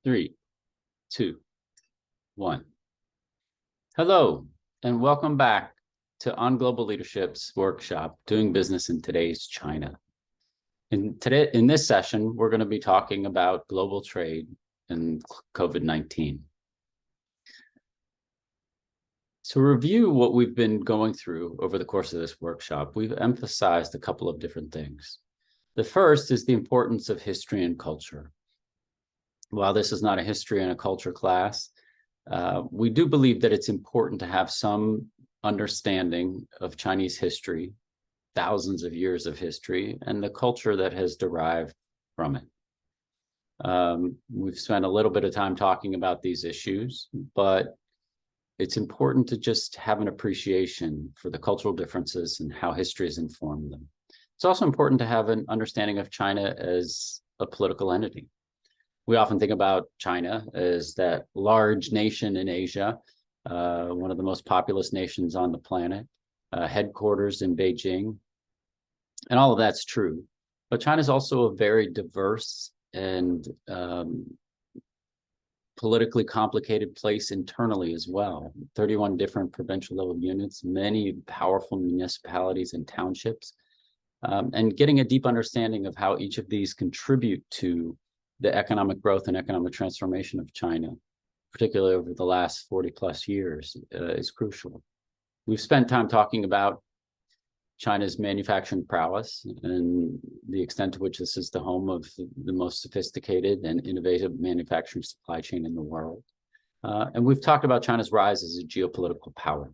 Three, two, one. Hello, and welcome back to On Global Leadership's workshop, Doing Business in Today's China. In this session, we're going to be talking about global trade and COVID-19. To review what we've been going through over the course of this workshop, we've emphasized a couple of different things. The first is the importance of history and culture. While this is not a history and a culture class, we do believe that it's important to have some understanding of Chinese history, thousands of years of history, and the culture that has derived from it. We've spent a little bit of time talking about these issues, but it's important to just have an appreciation for the cultural differences and how history has informed them. It's also important to have an understanding of China as a political entity. We often think about China as that large nation in Asia, one of the most populous nations on the planet, headquarters in Beijing, and all of that's true. But China is also a very diverse and politically complicated place internally as well. 31 different provincial level units, many powerful municipalities and townships, and getting a deep understanding of how each of these contribute to the economic growth and economic transformation of China, particularly over the last 40 plus years, is crucial. We've spent time talking about China's manufacturing prowess and the extent to which this is the home of the most sophisticated and innovative manufacturing supply chain in the world. And we've talked about China's rise as a geopolitical power.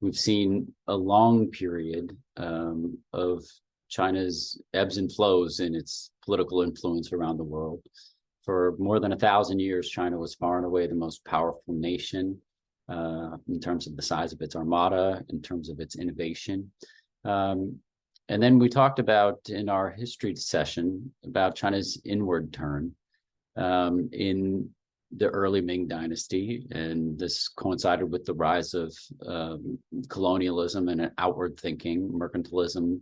We've seen a long period of China's ebbs and flows in its political influence around the world. For more than 1,000 years, China was far and away the most powerful nation in terms of the size of its armada, in terms of its innovation. And then we talked about in our history session about China's inward turn in the early Ming Dynasty, and this coincided with the rise of colonialism and an outward thinking, mercantilism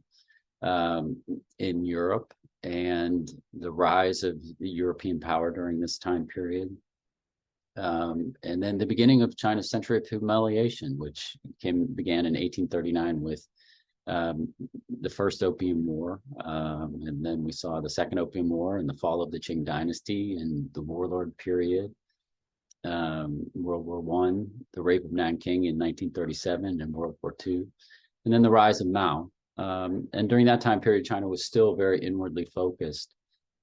in Europe, and the rise of the European power during this time period. And then the beginning of China's century of humiliation, which began in 1839 with the first Opium War. And then we saw the Second Opium War and the fall of the Qing Dynasty and the warlord period, World War I, the rape of Nanking in 1937 and World War II, and then the rise of Mao. And during that time period, China was still very inwardly focused.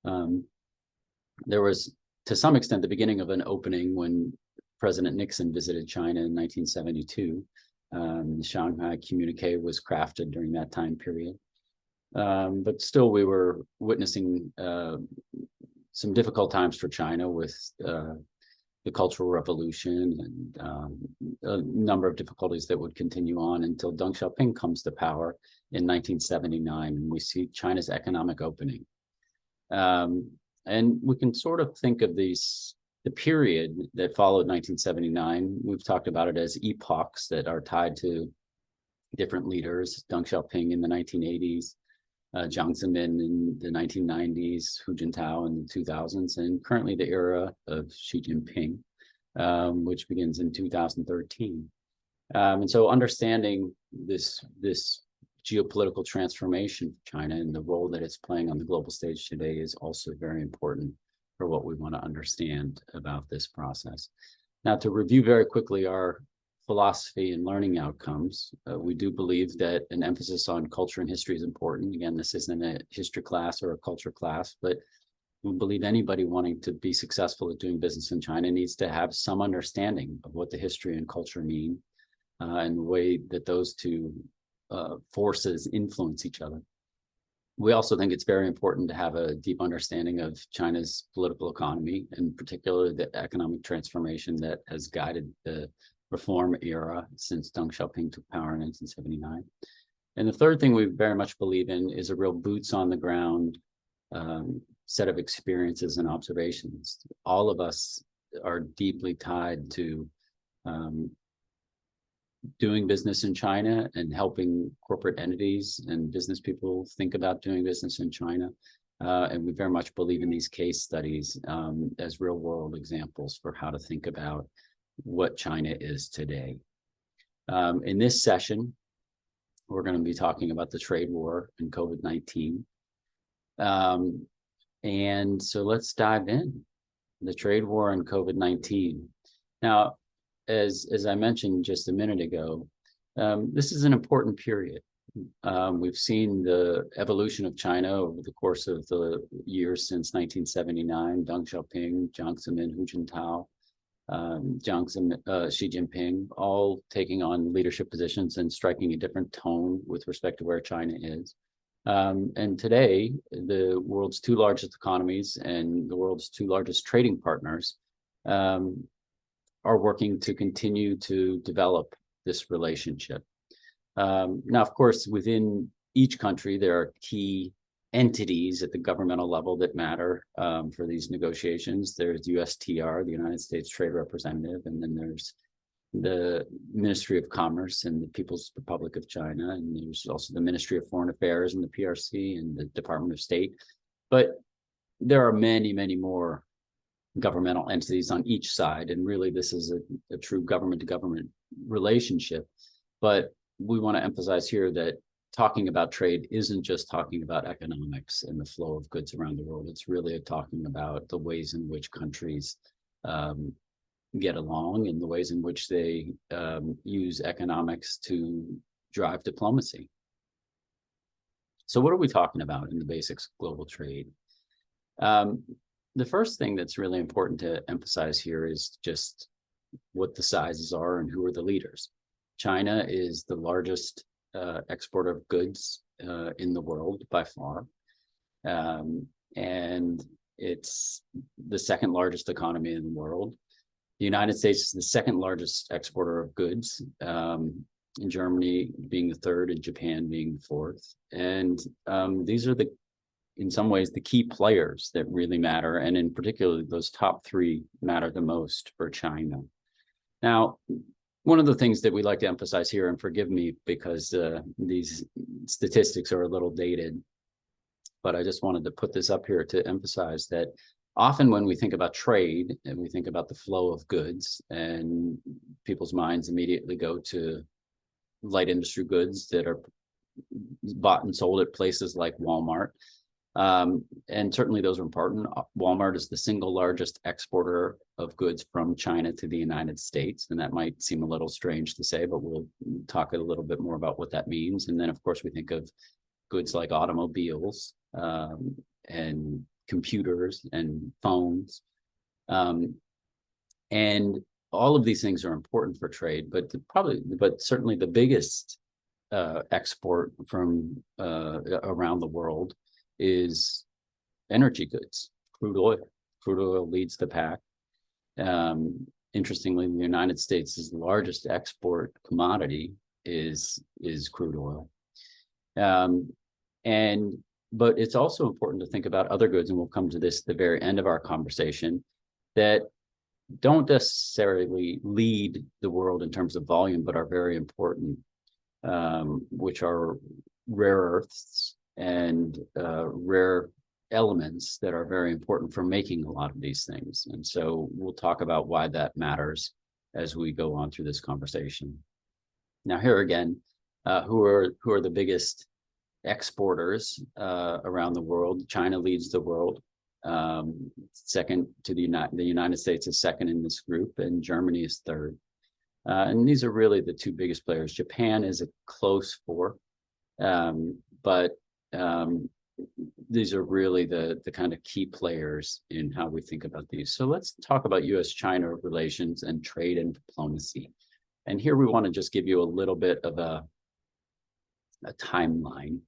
There was, to some extent, the beginning of an opening when President Nixon visited China in 1972. The Shanghai Communique was crafted during that time period. But still, we were witnessing some difficult times for China with the Cultural Revolution and a number of difficulties that would continue on until Deng Xiaoping comes to power in 1979, and we see China's economic opening. And we can sort of think of the period that followed 1979. We've talked about it as epochs that are tied to different leaders, Deng Xiaoping in the 1980s, Jiang Zemin in the 1990s, Hu Jintao in the 2000s, and currently the era of Xi Jinping, which begins in 2013. And so understanding this geopolitical transformation for China and the role that it's playing on the global stage today is also very important for what we want to understand about this process. Now, to review very quickly our philosophy and learning outcomes, we do believe that an emphasis on culture and history is important. Again, this isn't a history class or a culture class, but we believe anybody wanting to be successful at doing business in China needs to have some understanding of what the history and culture mean and the way that those two forces influence each other. We also think it's very important to have a deep understanding of China's political economy, and particularly the economic transformation that has guided the reform era since Deng Xiaoping took power in 1979. And the third thing we very much believe in is a real boots on the ground set of experiences and observations. All of us are deeply tied to doing business in China and helping corporate entities and business people think about doing business in China. And we very much believe in these case studies as real world examples for how to think about what China is today. In this session, we're going to be talking about the trade war and COVID-19. And so let's dive in. The trade war and COVID-19. Now, as I mentioned just a minute ago, this is an important period. We've seen the evolution of China over the course of the years since 1979, Deng Xiaoping, Jiang Zemin, Hu Jintao, Xi Jinping, all taking on leadership positions and striking a different tone with respect to where China is. And today, the world's two largest economies and the world's two largest trading partners are working to continue to develop this relationship. Now, of course, within each country, there are key entities at the governmental level that matter for these negotiations. There's USTR, the United States Trade Representative, and then there's the Ministry of Commerce and the People's Republic of China, and there's also the Ministry of Foreign Affairs and the PRC and the Department of State. But there are many, many more governmental entities on each side, and really this is a true government-to-government relationship. But we want to emphasize here that talking about trade isn't just talking about economics and the flow of goods around the world. It's really talking about the ways in which countries get along and the ways in which they use economics to drive diplomacy. So what are we talking about in the basics of global trade? The first thing that's really important to emphasize here is just what the sizes are and who are the leaders. China is the largest exporter of goods in the world by far. And it's the second largest economy in the world. The United States is the second largest exporter of goods, in Germany being the third and Japan being the fourth. And these are in some ways, the key players that really matter. And in particular, those top three matter the most for China. Now, one of the things that we like to emphasize here, and forgive me because these statistics are a little dated, but I just wanted to put this up here to emphasize that often when we think about trade and we think about the flow of goods, and people's minds immediately go to light industry goods that are bought and sold at places like Walmart. And certainly those are important. Walmart is the single largest exporter of goods from China to the United States. And that might seem a little strange to say, but we'll talk a little bit more about what that means. And then, of course, we think of goods like automobiles and computers and phones. And all of these things are important for trade, but certainly the biggest export from around the world is energy goods, crude oil. Crude oil leads the pack. Interestingly, the United States' largest export commodity is crude oil. But it's also important to think about other goods, and we'll come to this at the very end of our conversation, that don't necessarily lead the world in terms of volume, but are very important, which are rare earths and rare elements that are very important for making a lot of these things. And so we'll talk about why that matters as we go on through this conversation. Now, here again, who are the biggest exporters around the world? China leads the world. Second to the United States is second in this group, and Germany is third. And these are really the two biggest players. Japan is a close fourth, but these are really the kind of key players in how we think about these. So let's talk about U.S.-China relations and trade and diplomacy. And here we want to just give you a little bit of a timeline.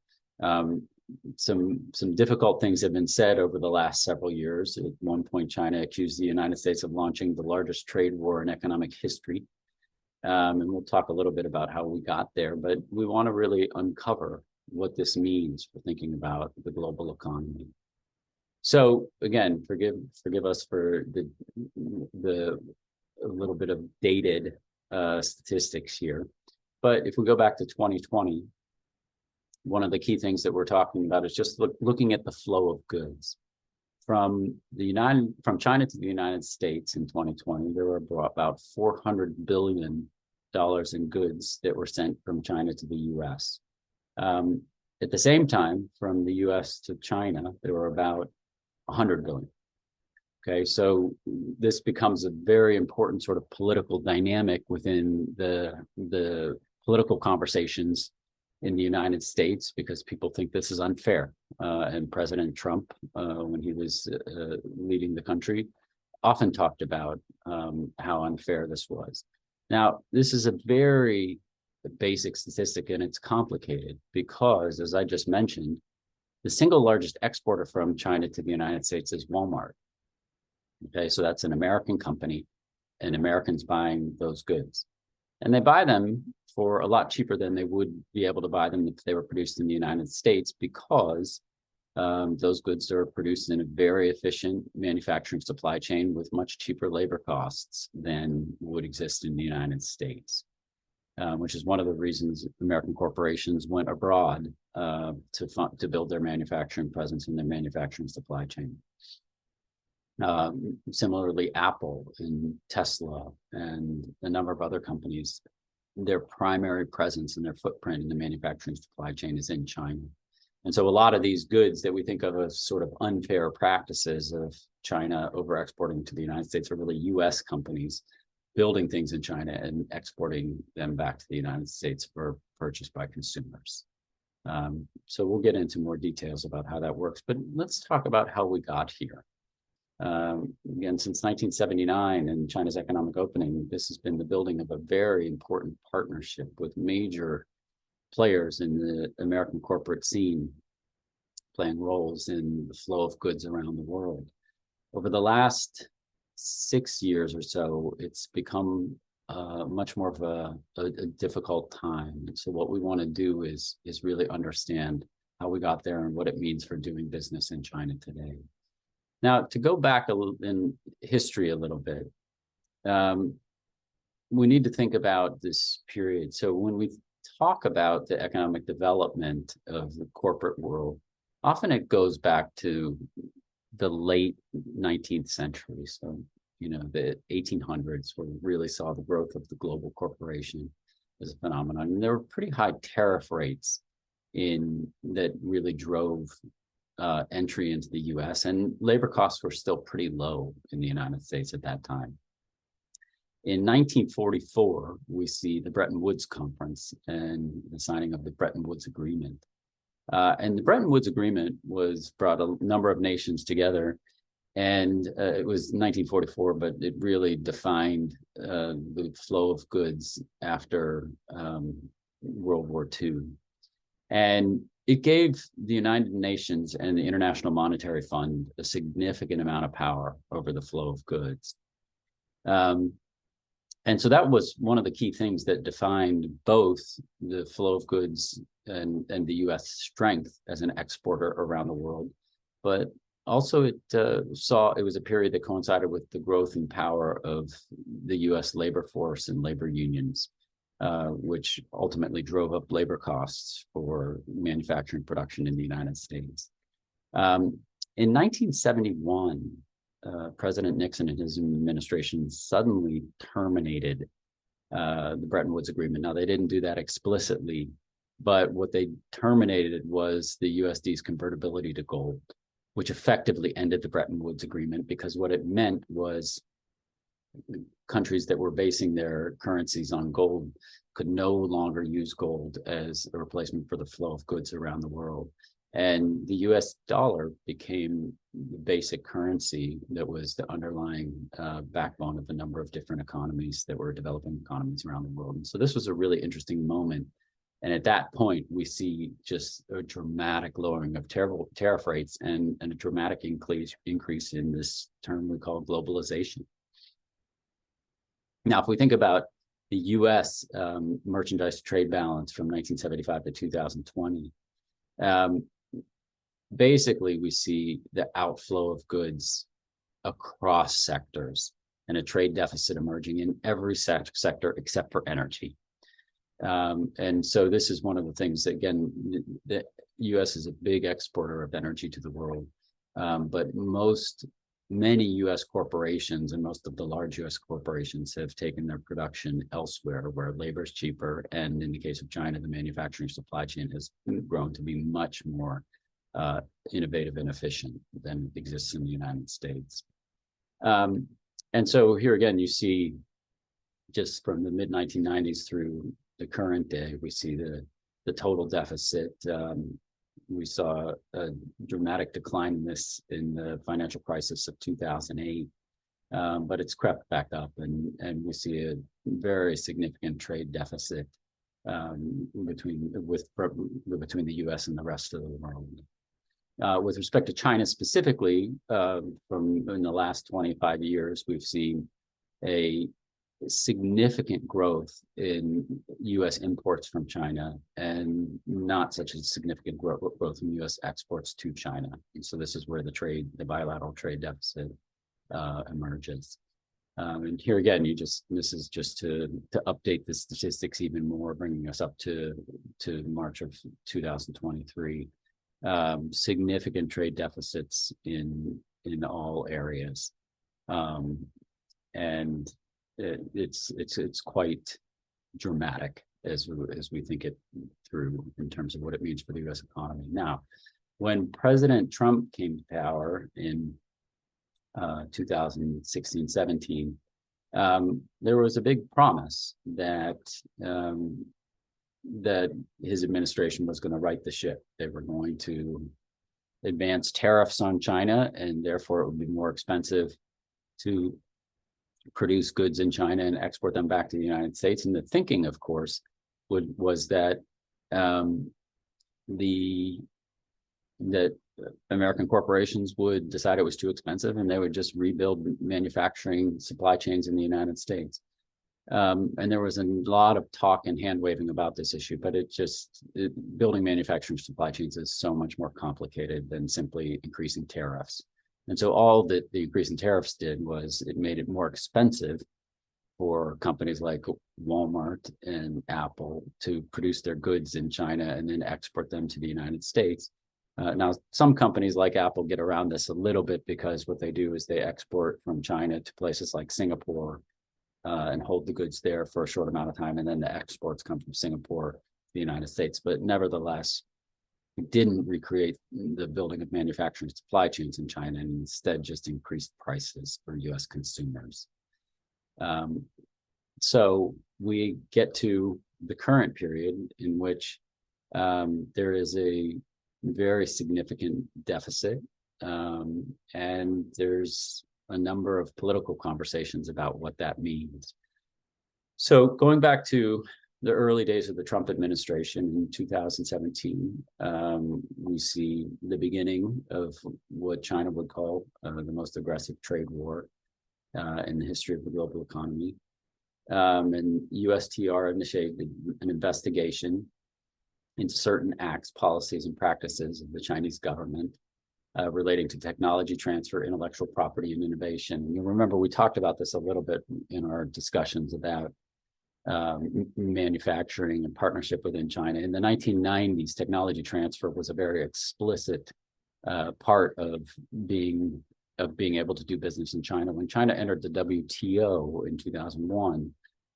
Some difficult things have been said over the last several years. At one point, China accused the United States of launching the largest trade war in economic history. And we'll talk a little bit about how we got there, but we want to really uncover what this means for thinking about the global economy. So again, forgive us for the a little bit of dated statistics here. But if we go back to 2020, one of the key things that we're talking about is just looking at the flow of goods. From China to the United States in 2020, there were about $400 billion in goods that were sent from China to the US. At the same time, from the US to China, there were about 100 billion. Okay, so this becomes a very important sort of political dynamic within the political conversations in the United States, because people think this is unfair. And President Trump, when he was leading the country, often talked about how unfair this was. Now, this is a very basic statistic, and it's complicated because, as I just mentioned, the single largest exporter from China to the United States is Walmart. Okay, so that's an American company, and Americans buying those goods. And they buy them for a lot cheaper than they would be able to buy them if they were produced in the United States, because those goods are produced in a very efficient manufacturing supply chain with much cheaper labor costs than would exist in the United States, which is one of the reasons American corporations went abroad to build their manufacturing presence in their manufacturing supply chain. Similarly, Apple and Tesla and a number of other companies, their primary presence and their footprint in the manufacturing supply chain is in China. And so a lot of these goods that we think of as sort of unfair practices of China over exporting to the United States are really US companies building things in China and exporting them back to the United States for purchase by consumers. So we'll get into more details about how that works, but let's talk about how we got here. Again, since 1979 and China's economic opening, this has been the building of a very important partnership with major players in the American corporate scene, playing roles in the flow of goods around the world. Over the last 6 years or so, it's become much more of a difficult time. So what we want to do is really understand how we got there and what it means for doing business in China today. Now, to go back in history a little bit, we need to think about this period. So when we talk about the economic development of the corporate world, often it goes back to the late 19th century. So, the 1800s, where we really saw the growth of the global corporation as a phenomenon. And there were pretty high tariff rates that really drove entry into the US, and labor costs were still pretty low in the United States at that time. In 1944, we see the Bretton Woods Conference and the signing of the Bretton Woods Agreement. And the Bretton Woods Agreement brought a number of nations together, and it was 1944, but it really defined the flow of goods after World War II. And it gave the United Nations and the International Monetary Fund a significant amount of power over the flow of goods. And so that was one of the key things that defined both the flow of goods and the US strength as an exporter around the world. But also it was a period that coincided with the growth and power of the US labor force and labor unions, which ultimately drove up labor costs for manufacturing production in the United States. In 1971, President Nixon and his administration suddenly terminated the Bretton Woods Agreement. Now, they didn't do that explicitly, but what they terminated was the USD's convertibility to gold, which effectively ended the Bretton Woods Agreement, because what it meant was countries that were basing their currencies on gold could no longer use gold as a replacement for the flow of goods around the world. And the US dollar became the basic currency that was the underlying backbone of a number of different economies that were developing economies around the world. And so this was a really interesting moment. And at that point, we see just a dramatic lowering of tariff rates and a dramatic increase in this term we call globalization. Now, if we think about the US merchandise trade balance from 1975 to 2020, basically we see the outflow of goods across sectors and a trade deficit emerging in every sector except for energy. And so this is one of the things that, again, the U.S. is a big exporter of energy to the world, but many U.S. corporations and most of the large U.S. corporations have taken their production elsewhere where labor is cheaper. And in the case of China, the manufacturing supply chain has grown to be much more innovative and efficient than exists in the United States. And so here again, you see just from the mid 1990s through the current day, we see the total deficit. We saw a dramatic decline in this in the financial crisis of 2008, but it's crept back up, and we see a very significant trade deficit between the U.S. and the rest of the world. With respect to China specifically, from in the last 25 years, we've seen a significant growth in U.S. imports from China and not such a significant growth in U.S. exports to China. And so this is where the bilateral trade deficit emerges. And here again, this is just to update the statistics even more, bringing us up to March of 2023. Significant trade deficits in all areas, and it's quite dramatic as we think it through in terms of what it means for the U.S. economy. Now, when President Trump came to power in 2016-17, there was a big promise that his administration was going to right the ship. They were going to advance tariffs on China, and therefore it would be more expensive to produce goods in China and export them back to the United States. And the thinking, of course, was that that American corporations would decide it was too expensive, and they would just rebuild manufacturing supply chains in the United States. And there was a lot of talk and hand waving about this issue, but building manufacturing supply chains is so much more complicated than simply increasing tariffs. And so all that the increase in tariffs did was it made it more expensive for companies like Walmart and Apple to produce their goods in China and then export them to the United States. Now, some companies like Apple get around this a little bit because what they do is they export from China to places like Singapore and hold the goods there for a short amount of time, and then the exports come from Singapore to the United States. But nevertheless, it didn't recreate the building of manufacturing supply chains in China, and instead just increased prices for U.S. consumers. So we get to the current period in which there is a very significant deficit, and there's a number of political conversations about what that means. So going back to the early days of the Trump administration in 2017, we see the beginning of what China would call the most aggressive trade war in the history of the global economy. And USTR initiated an investigation into certain acts, policies, and practices of the Chinese government relating to technology transfer, intellectual property, and innovation. And you'll remember we talked about this a little bit in our discussions about manufacturing and partnership within China. In the 1990s, technology transfer was a very explicit part of being able to do business in China. When China entered the WTO in 2001,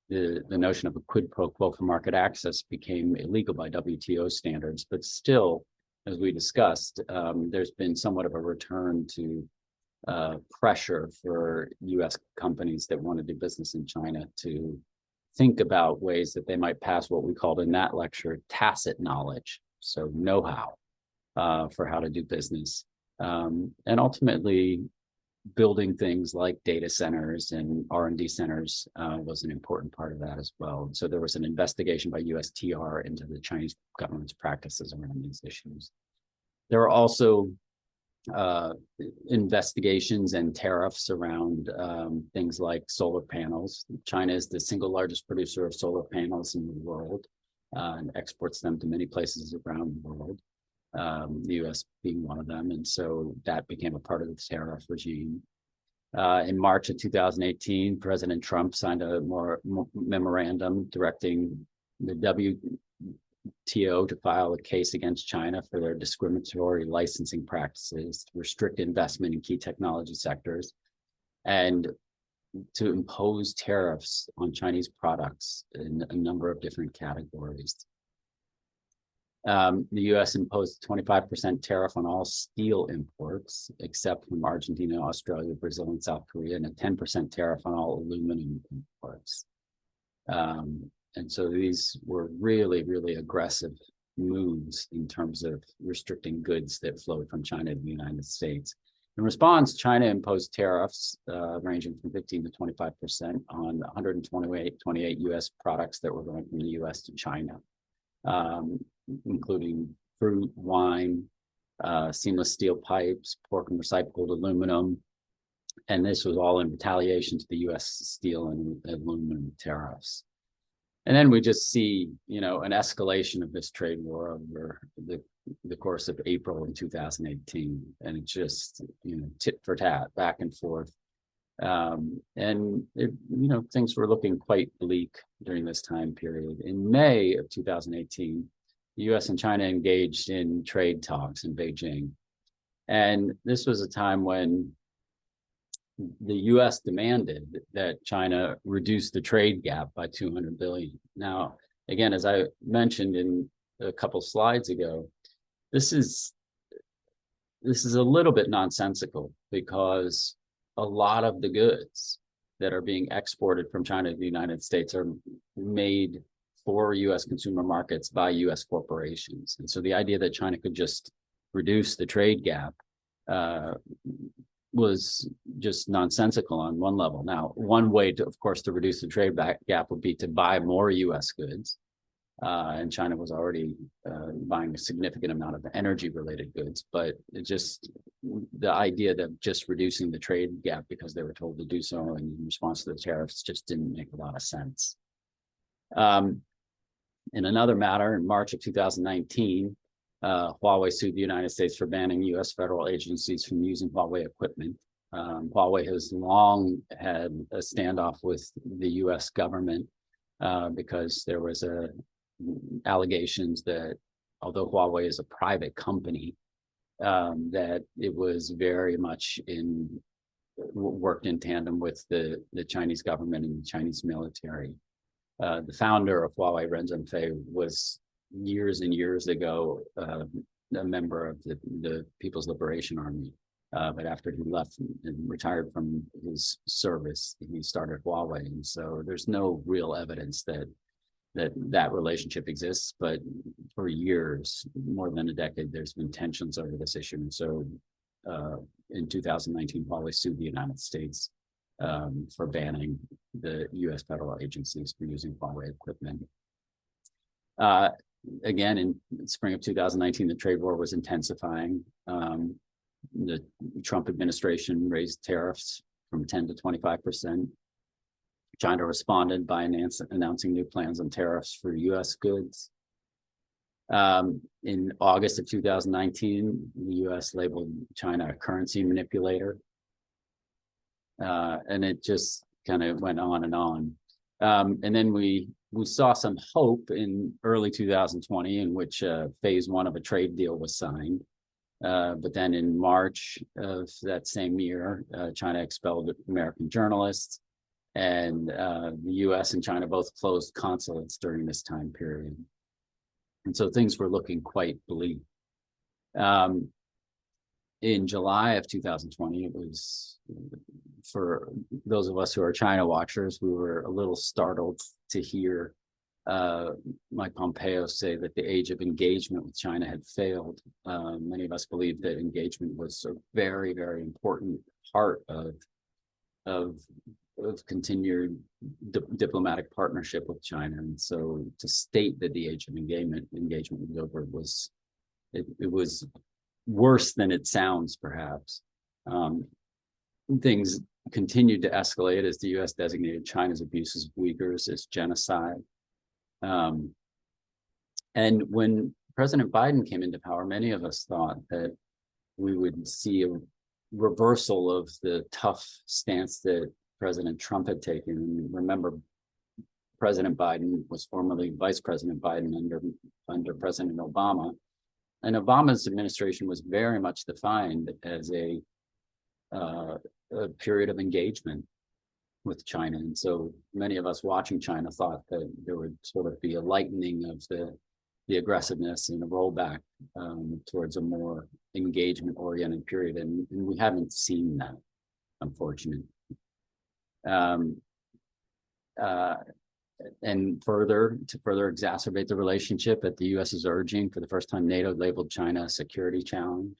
the notion of a quid pro quo for market access became illegal by WTO standards. But still, as we discussed, there's been somewhat of a return to pressure for U.S. companies that want to do business in China to think about ways that they might pass what we called in that lecture tacit knowledge, so know-how for how to do business. And ultimately, building things like data centers and R&D centers was an important part of that as well. And so there was an investigation by USTR into the Chinese government's practices around these issues. There are also investigations and tariffs around things like solar panels. China is the single largest producer of solar panels in the world and exports them to many places around the world, the U.S. being one of them. And so that became a part of the tariff regime. In March of 2018, President Trump signed a memorandum directing the WTO to file a case against China for their discriminatory licensing practices, to restrict investment in key technology sectors, and to impose tariffs on Chinese products in a number of different categories. The US imposed a 25% tariff on all steel imports, except from Argentina, Australia, Brazil, and South Korea, and a 10% tariff on all aluminum imports. And so these were really, really aggressive moves in terms of restricting goods that flowed from China to the United States. In response, China imposed tariffs ranging from 15 to 25% on 128 US products that were going from the US to China, including fruit, wine, seamless steel pipes, pork and recycled aluminum. And this was all in retaliation to the US steel and aluminum tariffs. And then we just see, an escalation of this trade war over the course of April in 2018. And it just, tit for tat, back and forth. Things were looking quite bleak during this time period. In May of 2018, the US and China engaged in trade talks in Beijing. And this was a time when the US demanded that China reduce the trade gap by 200 billion. Now, again, as I mentioned in a couple slides ago, this is a little bit nonsensical, because a lot of the goods that are being exported from China to the United States are made for US consumer markets by US corporations. And so the idea that China could just reduce the trade gap was just nonsensical on one level. Now, one way to, of course, to reduce the trade gap would be to buy more US goods. And China was already buying a significant amount of energy-related goods, but the idea that just reducing the trade gap because they were told to do so in response to the tariffs just didn't make a lot of sense. In another matter, in March of 2019, Huawei sued the United States for banning US federal agencies from using Huawei equipment. Huawei has long had a standoff with the US government because there was allegations that although Huawei is a private company, that it was very much worked in tandem with the Chinese government and the Chinese military. The founder of Huawei, Ren Zhengfei, was years and years ago a member of the People's Liberation Army. But after he left and retired from his service, he started Huawei. And so there's no real evidence that relationship exists, but for years, more than a decade, there's been tensions over this issue. And so in 2019, Huawei sued the United States for banning the US federal agencies for using Huawei equipment. Again, in spring of 2019, the trade war was intensifying. The Trump administration raised tariffs from 10 to 25%. China responded by announcing new plans on tariffs for US goods. In August of 2019, the US labeled China a currency manipulator. And it just kind of went on and on. And then we saw some hope in early 2020 in which phase one of a trade deal was signed. But then in March of that same year, China expelled American journalists, and the US and China both closed consulates during this time period. And so things were looking quite bleak. In July of 2020, it was, for those of us who are China watchers, we were a little startled to hear Mike Pompeo say that the age of engagement with China had failed. Many of us believe that engagement was a very, very important part of continued diplomatic partnership with China. And so to state that the age of engagement was over it was worse than it sounds, perhaps. Things continued to escalate as the US designated China's abuses of Uyghurs as genocide. And when President Biden came into power, many of us thought that we would see a reversal of the tough stance that President Trump had taken. And remember, President Biden was formerly Vice President Biden under President Obama. And Obama's administration was very much defined as a period of engagement with China. And so many of us watching China thought that there would sort of be a lightening of the aggressiveness and a rollback towards a more engagement-oriented period. And we haven't seen that, unfortunately. And to further exacerbate the relationship at the U.S. is urging, for the first time, NATO labeled China a security challenge.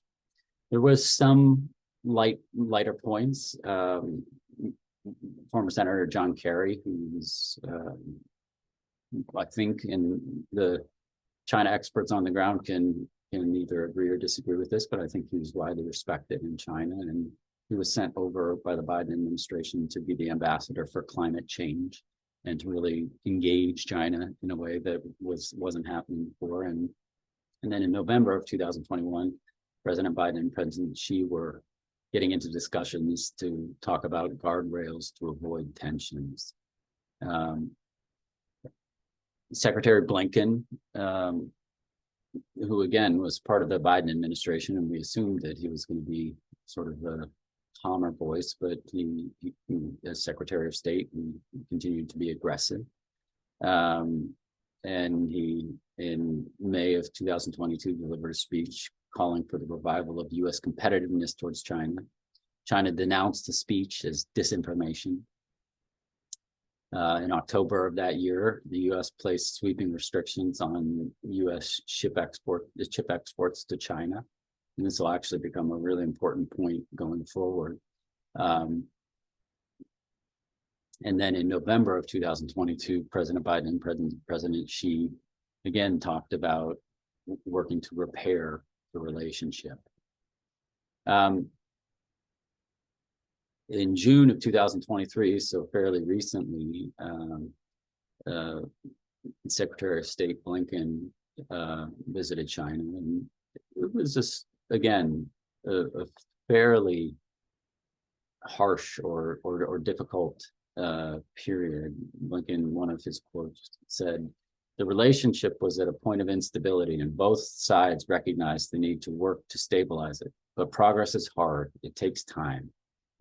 There was some lighter points. Former Senator John Kerry, who's, I think, in the China experts on the ground can either agree or disagree with this, but I think he was widely respected in China, and he was sent over by the Biden administration to be the ambassador for climate change and to really engage China in a way that wasn't happening before. And then in November of 2021, President Biden and President Xi were getting into discussions to talk about guardrails to avoid tensions. Secretary Blinken, who again was part of the Biden administration, and we assumed that he was going to be sort of a calmer voice, but he as Secretary of State, he continued to be aggressive. And he, in May of 2022, delivered a speech calling for the revival of U.S. competitiveness towards China. China denounced the speech as disinformation. In October of that year, the U.S. placed sweeping restrictions on U.S. chip exports to China. And this will actually become a really important point going forward. And then in November of 2022, President Biden and President Xi again talked about working to repair the relationship. In June of 2023, so fairly recently, Secretary of State Blinken visited China, and it was just, again, a fairly harsh or difficult period. Blinken, one of his quotes said, "The relationship was at a point of instability, and both sides recognized the need to work to stabilize it. But progress is hard, it takes time,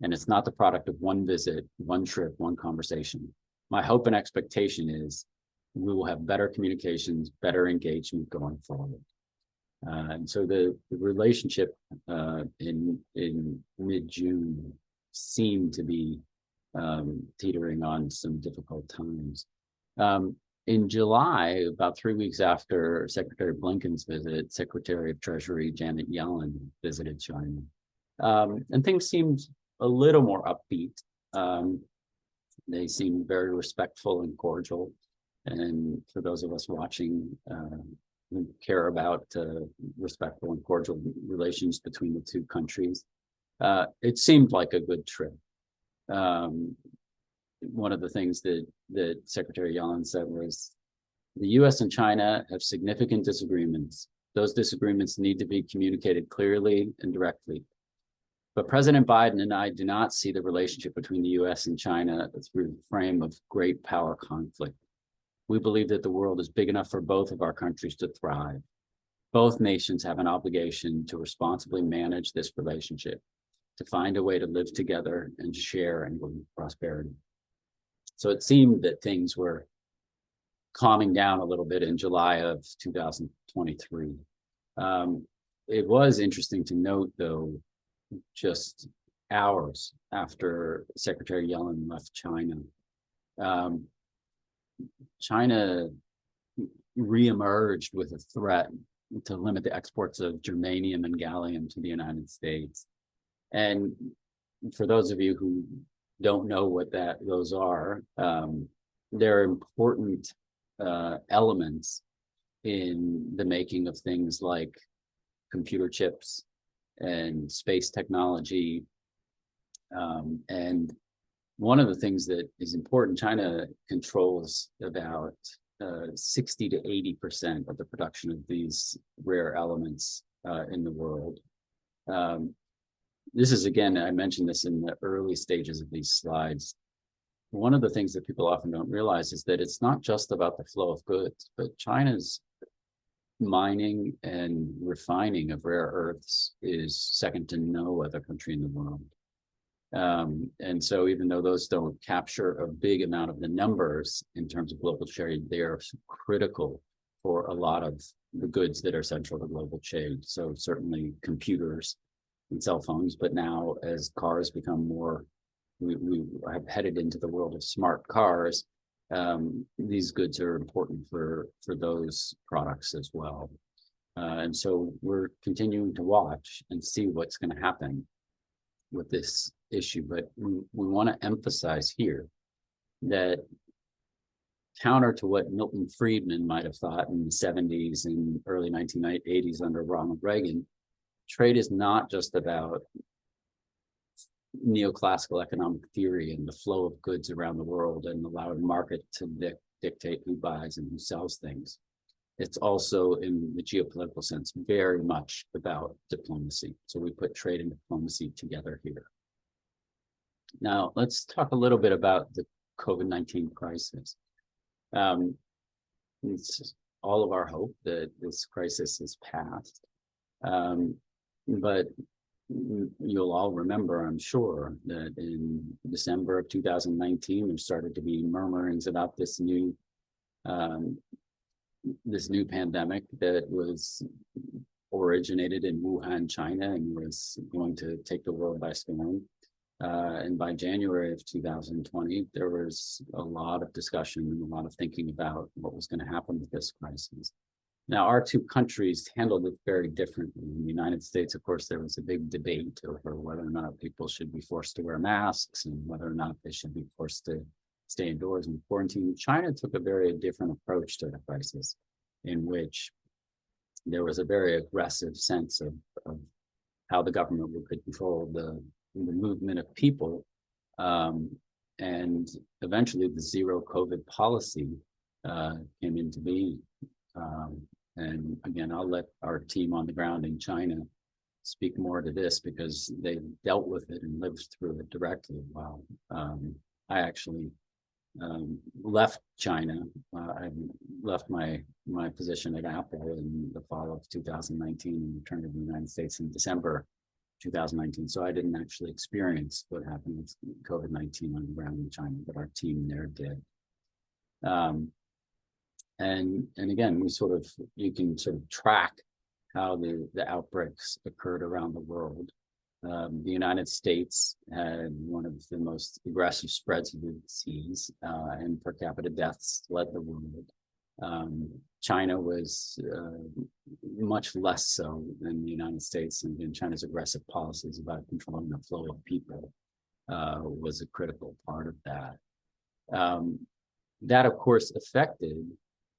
and it's not the product of one visit, one trip, one conversation. My hope and expectation is we will have better communications, better engagement going forward." And so the relationship in mid-June seemed to be teetering on some difficult times. In July, about 3 weeks after Secretary Blinken's visit, Secretary of Treasury Janet Yellen visited China. And things seemed a little more upbeat. They seemed very respectful and cordial. And for those of us watching who care about respectful and cordial relations between the two countries, it seemed like a good trip. One of the things that Secretary Yellen said was, the U.S. and China have significant disagreements. Those disagreements need to be communicated clearly and directly. But President Biden and I do not see the relationship between the U.S. and China through the frame of great power conflict. We believe that the world is big enough for both of our countries to thrive. Both nations have an obligation to responsibly manage this relationship, to find a way to live together and share and prosperity. So it seemed that things were calming down a little bit in July of 2023. It was interesting to note, though, just hours after Secretary Yellen left China, China reemerged with a threat to limit the exports of germanium and gallium to the United States. And for those of you who don't know what those are, they're important elements in the making of things like computer chips and space technology. And one of the things that is important, China controls about 60 to 80% of the production of these rare elements in the world. This is, again, I mentioned this in the early stages of these slides. one of the things that people often don't realize is that it's not just about the flow of goods, but China's mining and refining of rare earths is second to no other country in the world. And so even though those don't capture a big amount of the numbers in terms of global trade, they are critical for a lot of the goods that are central to global trade. So certainly computers and cell phones, but now as cars become more, we have headed into the world of smart cars. These goods are important for those products as well. And so we're continuing to watch and see what's going to happen with this issue. But we want to emphasize here that counter to what Milton Friedman might have thought in the 70s and early 1980s under Ronald Reagan, trade is not just about neoclassical economic theory and the flow of goods around the world and allow the market to dictate who buys and who sells things. It's also, in the geopolitical sense, very much about diplomacy. So we put trade and diplomacy together here. Now, let's talk a little bit about the COVID-19 crisis. It's all of our hope that this crisis is past. But you'll all remember, I'm sure, that in December of 2019, there started to be murmurings about this new pandemic that was originated in Wuhan, China, and was going to take the world by storm. And by January of 2020, there was a lot of discussion and a lot of thinking about what was going to happen with this crisis. Now, our two countries handled it very differently. In the United States, of course, there was a big debate over whether or not people should be forced to wear masks and whether or not they should be forced to stay indoors and quarantine. China took a very different approach to the crisis, in which there was a very aggressive sense of how the government could control the movement of people. And eventually the zero COVID policy came into being. And again, I'll let our team on the ground in China speak more to this because they dealt with it and lived through it directly. While I actually left China. I left my position at Apple in the fall of 2019 and returned to the United States in December 2019. So I didn't actually experience what happened with COVID-19 on the ground in China, but our team there did. And again, you can sort of track how the outbreaks occurred around the world. The United States had one of the most aggressive spreads of the disease, and per capita deaths led the world. China was much less so than the United States, and again, China's aggressive policies about controlling the flow of people was a critical part of that. That, of course, affected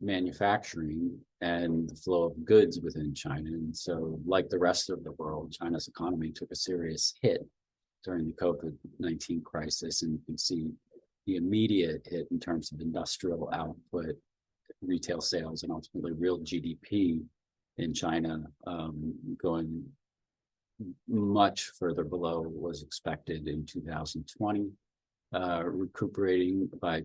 manufacturing and the flow of goods within China. And so, like the rest of the world, China's economy took a serious hit during the COVID-19 crisis. And you can see the immediate hit in terms of industrial output, retail sales, and ultimately real GDP in China going much further below what was expected in 2020, recuperating by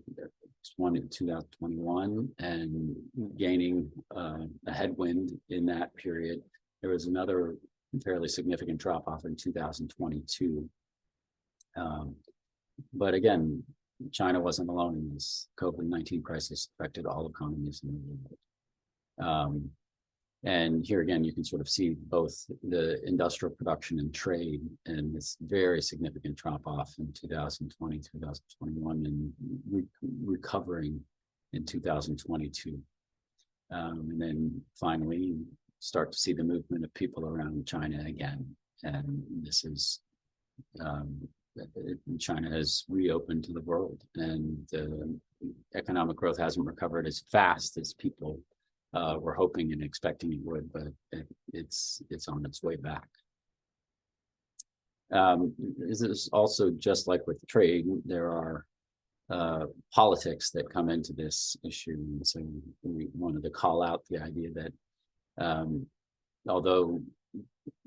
2021 and gaining a headwind in that period. There was another fairly significant drop off in 2022. But again, China wasn't alone in this. COVID-19 crisis affected all economies in the world. And here again, you can sort of see both the industrial production and trade and this very significant drop off in 2020, 2021, and recovering in 2022. And then finally start to see the movement of people around China again. And this is, China has reopened to the world, and economic growth hasn't recovered as fast as people we're hoping and expecting it would, but it's on its way back. This is also just like with trade, there are politics that come into this issue. And so we wanted to call out the idea that although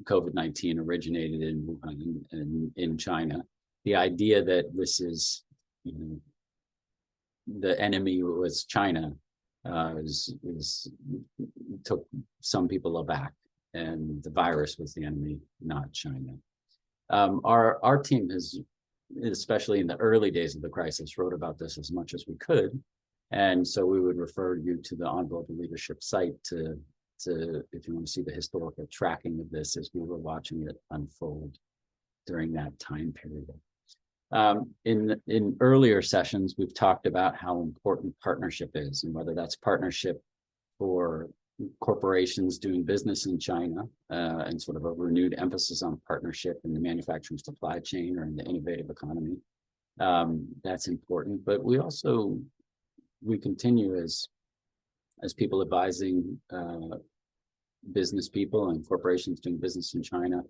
COVID-19 originated in Wuhan and in China, the idea that this is the enemy was China took some people aback, and the virus was the enemy, not China. Our team has, especially in the early days of the crisis, wrote about this as much as we could. And so we would refer you to the On Global Leadership site to if you want to see the historical tracking of this as we were watching it unfold during that time period. In earlier sessions, we've talked about how important partnership is, and whether that's partnership for corporations doing business in China and sort of a renewed emphasis on partnership in the manufacturing supply chain or in the innovative economy. That's important, but we continue as people advising business people and corporations doing business in China.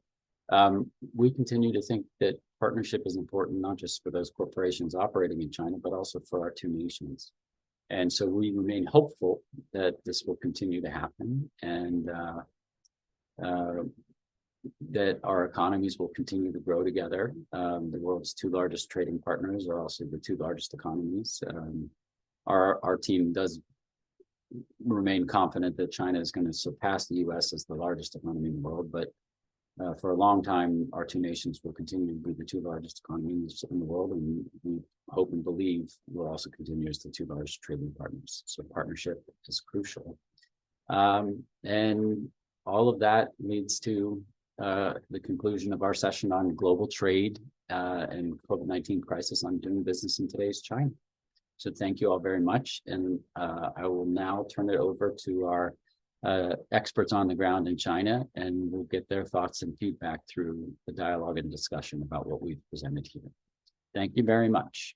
We continue to think that partnership is important, not just for those corporations operating in China, but also for our two nations. And so we remain hopeful that this will continue to happen, and that our economies will continue to grow together. The world's two largest trading partners are also the two largest economies. Our team does remain confident that China is going to surpass the US as the largest economy in the world, but for a long time, our two nations will continue to be the two largest economies in the world, and we hope and believe we'll also continue as the two largest trading partners. So partnership is crucial. And all of that leads to the conclusion of our session on global trade and COVID-19 crisis on doing business in today's China. So thank you all very much. And I will now turn it over to our experts on the ground in China, and we'll get their thoughts and feedback through the dialogue and discussion about what we've presented here. Thank you very much.